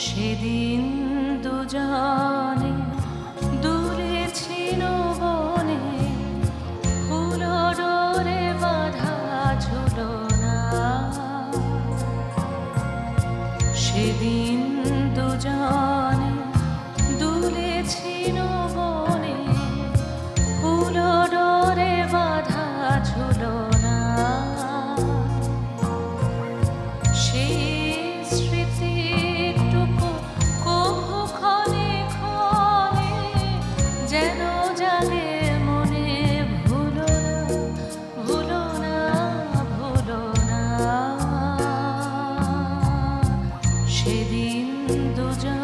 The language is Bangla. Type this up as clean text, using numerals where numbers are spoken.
সেদিন দুজনে দূরে ছিল বনে, ফুল ডোরে বাঁধা ঝুলনা। সেদিন দুজনে দূরে ছিল বনে, ফুল ডোরে বাঁধা ঝুলনা। সেই স্মৃতিটুকু কভু ক্ষণে ক্ষণে যেন জাগে মনে। ভুলো না, ভুলো না, সেদিন দুজন